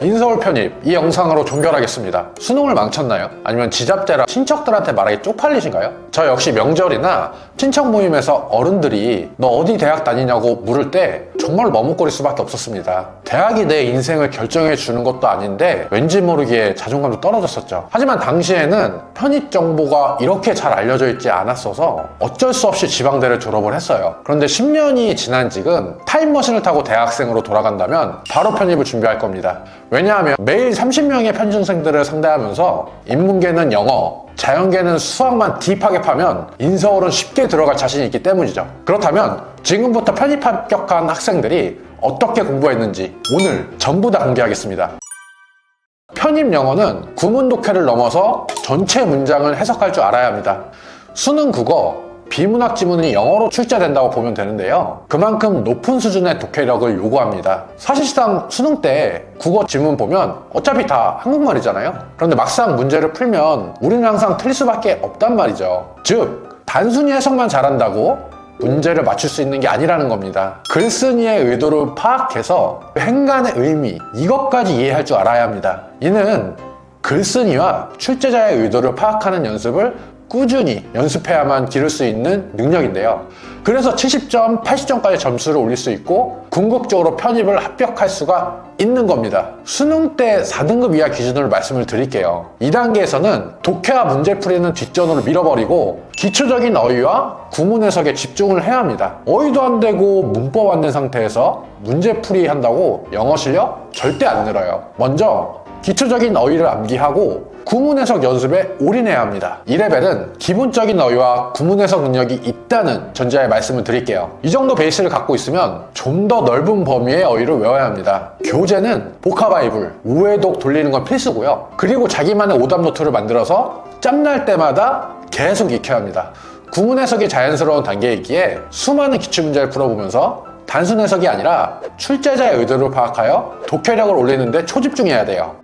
인서울 편입 이 영상으로 종결하겠습니다. 수능을 망쳤나요? 아니면 지잡대라 친척들한테 말하기 쪽팔리신가요? 저 역시 명절이나 친척 모임에서 어른들이 너 어디 대학 다니냐고 물을 때 정말 머뭇거릴 수밖에 없었습니다. 대학이 내 인생을 결정해 주는 것도 아닌데 왠지 모르게 자존감도 떨어졌었죠. 하지만 당시에는 편입 정보가 이렇게 잘 알려져 있지 않았어서 어쩔 수 없이 지방대를 졸업을 했어요. 그런데 10년이 지난 지금 타임머신을 타고 대학생으로 돌아간다면 바로 편입을 준비할 겁니다. 왜냐하면 매일 30명의 편중생들을 상대하면서 인문계는 영어, 자연계는 수학만 딥하게 파면 인서울은 쉽게 들어갈 자신이 있기 때문이죠. 그렇다면 지금부터 편입 합격한 학생들이 어떻게 공부했는지 오늘 전부 다 공개하겠습니다. 편입 영어는 구문 독해를 넘어서 전체 문장을 해석할 줄 알아야 합니다. 수능 국어, 비문학 지문이 영어로 출제된다고 보면 되는데요. 그만큼 높은 수준의 독해력을 요구합니다. 사실상 수능 때 국어 지문 보면 어차피 다 한국말이잖아요. 그런데 막상 문제를 풀면 우리는 항상 틀릴 수밖에 없단 말이죠. 즉, 단순히 해석만 잘한다고 문제를 맞출 수 있는 게 아니라는 겁니다. 글쓴이의 의도를 파악해서 행간의 의미, 이것까지 이해할 줄 알아야 합니다. 이는 글쓴이와 출제자의 의도를 파악하는 연습을 꾸준히 연습해야만 기를 수 있는 능력인데요. 그래서 70점, 80점까지 점수를 올릴 수 있고 궁극적으로 편입을 합격할 수가 있는 겁니다. 수능 때 4등급 이하 기준으로 말씀을 드릴게요. 2단계에서는 독해와 문제풀이는 뒷전으로 밀어버리고 기초적인 어휘와 구문 해석에 집중을 해야 합니다. 어휘도 안 되고 문법 안 된 상태에서 문제풀이 한다고 영어 실력 절대 안 늘어요. 먼저 기초적인 어휘를 암기하고 구문 해석 연습에 올인해야 합니다. 이 레벨은 기본적인 어휘와 구문 해석 능력이 있다는 전제하에 말씀을 드릴게요. 이 정도 베이스를 갖고 있으면 좀 더 넓은 범위의 어휘를 외워야 합니다. 교재는 복합바이블, 우회독 돌리는 건 필수고요. 그리고 자기만의 오답 노트를 만들어서 짬날 때마다 계속 익혀야 합니다. 구문 해석이 자연스러운 단계이기에 수많은 기출문제를 풀어보면서 단순 해석이 아니라 출제자의 의도를 파악하여 독해력을 올리는 데 초집중해야 돼요.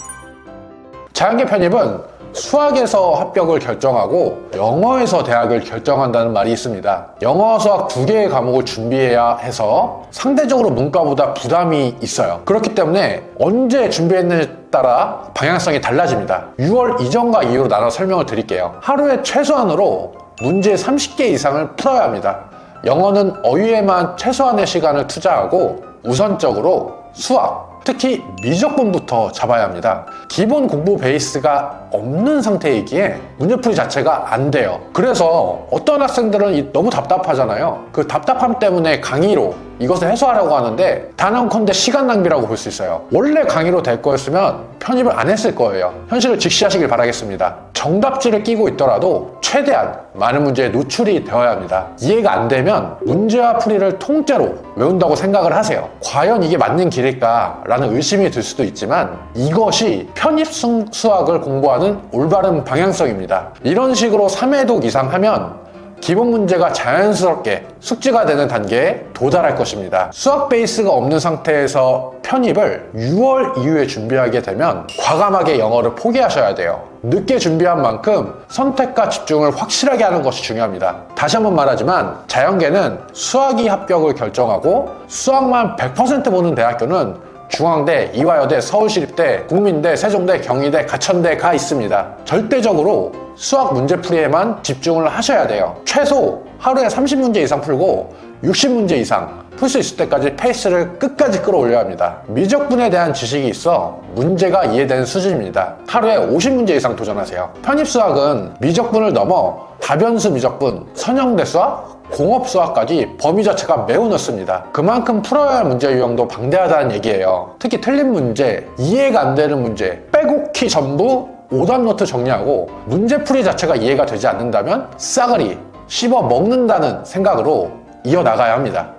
자연계 편입은 수학에서 합격을 결정하고 영어에서 대학을 결정한다는 말이 있습니다. 영어와 수학 두 개의 과목을 준비해야 해서 상대적으로 문과보다 부담이 있어요. 그렇기 때문에 언제 준비했느냐에 따라 방향성이 달라집니다. 6월 이전과 이후로 나눠 설명을 드릴게요. 하루에 최소한으로 문제 30개 이상을 풀어야 합니다. 영어는 어휘에만 최소한의 시간을 투자하고 우선적으로 수학, 특히 미적분부터 잡아야 합니다. 기본 공부 베이스가 없는 상태이기에 문제풀이 자체가 안 돼요. 그래서 어떤 학생들은 너무 답답하잖아요. 그 답답함 때문에 강의로 이것을 해소하려고 하는데 단언컨대 시간 낭비라고 볼 수 있어요. 원래 강의로 될 거였으면 편입을 안 했을 거예요. 현실을 직시하시길 바라겠습니다. 정답지를 끼고 있더라도 최대한 많은 문제에 노출이 되어야 합니다. 이해가 안 되면 문제와 풀이를 통째로 외운다고 생각을 하세요. 과연 이게 맞는 길일까? 라는 의심이 들 수도 있지만 이것이 편입 수학을 공부하는 올바른 방향성입니다. 이런 식으로 3회독 이상 하면 기본 문제가 자연스럽게 숙지가 되는 단계에 도달할 것입니다. 수학 베이스가 없는 상태에서 편입을 6월 이후에 준비하게 되면 과감하게 영어를 포기하셔야 돼요. 늦게 준비한 만큼 선택과 집중을 확실하게 하는 것이 중요합니다. 다시 한번 말하지만 자연계는 수학이 합격을 결정하고 수학만 100% 보는 대학교는 중앙대, 이화여대, 서울시립대, 국민대, 세종대, 경희대, 가천대가 있습니다. 절대적으로 수학 문제풀이에만 집중을 하셔야 돼요. 최소 하루에 30문제 이상 풀고 60문제 이상 풀 수 있을 때까지 페이스를 끝까지 끌어올려야 합니다. 미적분에 대한 지식이 있어 문제가 이해되는 수준입니다. 하루에 50문제 이상 도전하세요. 편입수학은 미적분을 넘어 다변수 미적분, 선형대 수학, 공업 수학까지 범위 자체가 매우 넓습니다. 그만큼 풀어야 할 문제 유형도 방대하다는 얘기예요. 특히 틀린 문제, 이해가 안 되는 문제, 빼곡히 전부 오답노트 정리하고 문제풀이 자체가 이해가 되지 않는다면 싸그리 씹어 먹는다는 생각으로 이어나가야 합니다.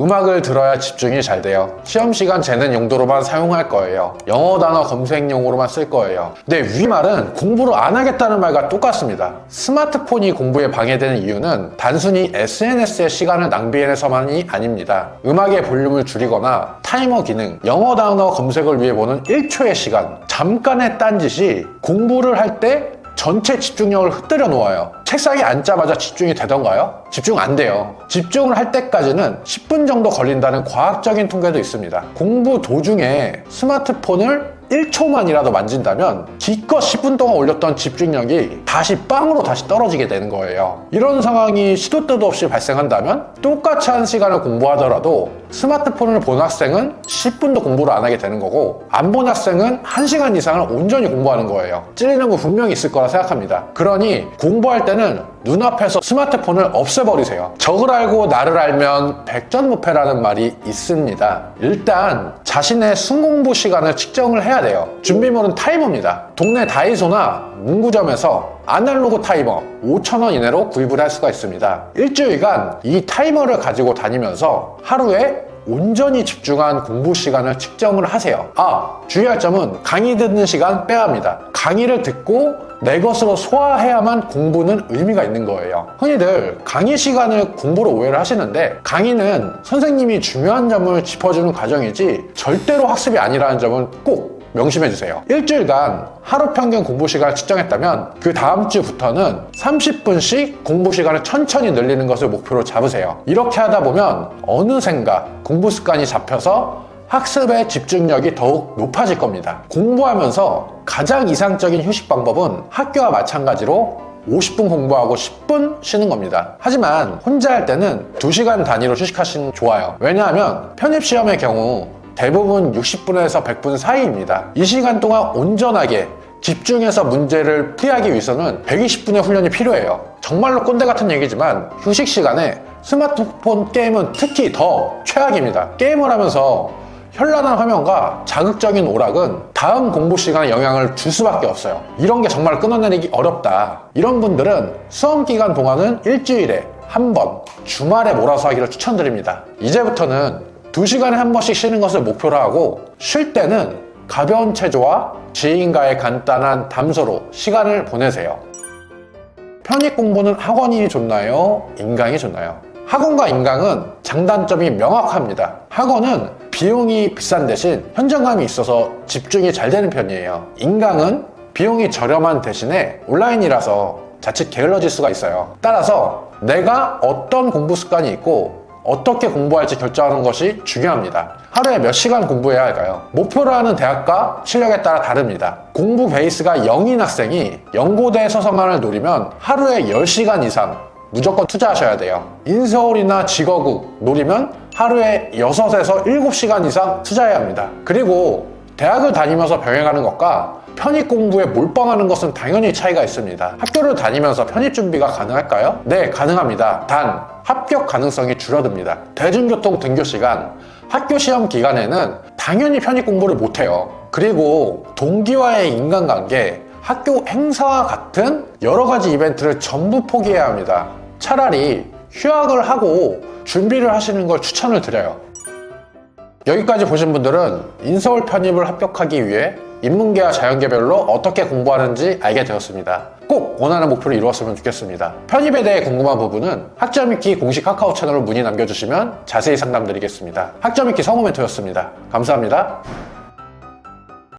음악을 들어야 집중이 잘 돼요. 시험시간 재는 용도로만 사용할 거예요. 영어 단어 검색용으로만 쓸 거예요. 근데 위 말은 공부를 안 하겠다는 말과 똑같습니다. 스마트폰이 공부에 방해되는 이유는 단순히 SNS에 시간을 낭비해서만이 아닙니다. 음악의 볼륨을 줄이거나 타이머 기능, 영어 단어 검색을 위해 보는 1초의 시간, 잠깐의 딴짓이 공부를 할 때 전체 집중력을 흩뜨려 놓아요. 책상에 앉자마자 집중이 되던가요? 집중 안 돼요. 집중을 할 때까지는 10분 정도 걸린다는 과학적인 통계도 있습니다. 공부 도중에 스마트폰을 1초만이라도 만진다면 기껏 10분 동안 올렸던 집중력이 다시 빵으로 다시 떨어지게 되는 거예요. 이런 상황이 시도 때도 없이 발생한다면 똑같이 한 시간을 공부하더라도 스마트폰을 본 학생은 10분도 공부를 안 하게 되는 거고 안 본 학생은 1시간 이상을 온전히 공부하는 거예요. 찔리는 거 분명히 있을 거라 생각합니다. 그러니 공부할 때는 눈앞에서 스마트폰을 없애버리세요. 적을 알고 나를 알면 백전무패라는 말이 있습니다. 일단 자신의 순공부 시간을 측정을 해야 돼요. 준비물은 타이머입니다. 동네 다이소나 문구점에서 아날로그 타이머 5,000원 이내로 구입을 할 수가 있습니다. 일주일간 이 타이머를 가지고 다니면서 하루에 온전히 집중한 공부 시간을 측정을 하세요. 주의할 점은 강의 듣는 시간 빼야 합니다. 강의를 듣고 내 것으로 소화해야만 공부는 의미가 있는 거예요. 흔히들 강의 시간을 공부로 오해를 하시는데 강의는 선생님이 중요한 점을 짚어주는 과정이지 절대로 학습이 아니라는 점은 꼭 명심해 주세요. 일주일간 하루 평균 공부 시간을 측정했다면 그 다음 주부터는 30분씩 공부 시간을 천천히 늘리는 것을 목표로 잡으세요. 이렇게 하다 보면 어느샌가 공부 습관이 잡혀서 학습의 집중력이 더욱 높아질 겁니다. 공부하면서 가장 이상적인 휴식 방법은 학교와 마찬가지로 50분 공부하고 10분 쉬는 겁니다. 하지만 혼자 할 때는 2시간 단위로 휴식하시면 좋아요. 왜냐하면 편입시험의 경우 대부분 60분에서 100분 사이입니다. 이 시간 동안 온전하게 집중해서 문제를 풀이하기 위해서는 120분의 훈련이 필요해요. 정말로 꼰대 같은 얘기지만 휴식 시간에 스마트폰 게임은 특히 더 최악입니다. 게임을 하면서 현란한 화면과 자극적인 오락은 다음 공부 시간에 영향을 줄 수밖에 없어요. 이런 게 정말 끊어내기 어렵다. 이런 분들은 수험 기간 동안은 일주일에 한 번, 주말에 몰아서 하기를 추천드립니다. 이제부터는 2시간에 한 번씩 쉬는 것을 목표로 하고 쉴 때는 가벼운 체조와 지인과의 간단한 담소로 시간을 보내세요. 편입 공부는 학원이 좋나요? 인강이 좋나요? 학원과 인강은 장단점이 명확합니다. 학원은 비용이 비싼 대신 현장감이 있어서 집중이 잘 되는 편이에요. 인강은 비용이 저렴한 대신에 온라인이라서 자칫 게을러질 수가 있어요. 따라서 내가 어떤 공부 습관이 있고 어떻게 공부할지 결정하는 것이 중요합니다. 하루에 몇 시간 공부해야 할까요? 목표로 하는 대학과 실력에 따라 다릅니다. 공부 베이스가 0인 학생이 연고대 서성안을 노리면 하루에 10시간 이상 무조건 투자하셔야 돼요. 인서울이나 직어국 노리면 하루에 6에서 7시간 이상 투자해야 합니다. 그리고 대학을 다니면서 병행하는 것과 편입 공부에 몰빵하는 것은 당연히 차이가 있습니다. 학교를 다니면서 편입 준비가 가능할까요? 네, 가능합니다. 단 합격 가능성이 줄어듭니다. 대중교통 등교 시간, 학교 시험 기간에는 당연히 편입 공부를 못해요. 그리고 동기와의 인간관계, 학교 행사와 같은 여러 가지 이벤트를 전부 포기해야 합니다. 차라리 휴학을 하고 준비를 하시는 걸 추천을 드려요. 여기까지 보신 분들은 인서울 편입을 합격하기 위해 인문계와 자연계별로 어떻게 공부하는지 알게 되었습니다. 꼭 원하는 목표를 이루었으면 좋겠습니다. 편입에 대해 궁금한 부분은 학점익기 공식 카카오 채널로 문의 남겨주시면 자세히 상담드리겠습니다. 학점익기 성우 멘토였습니다. 감사합니다.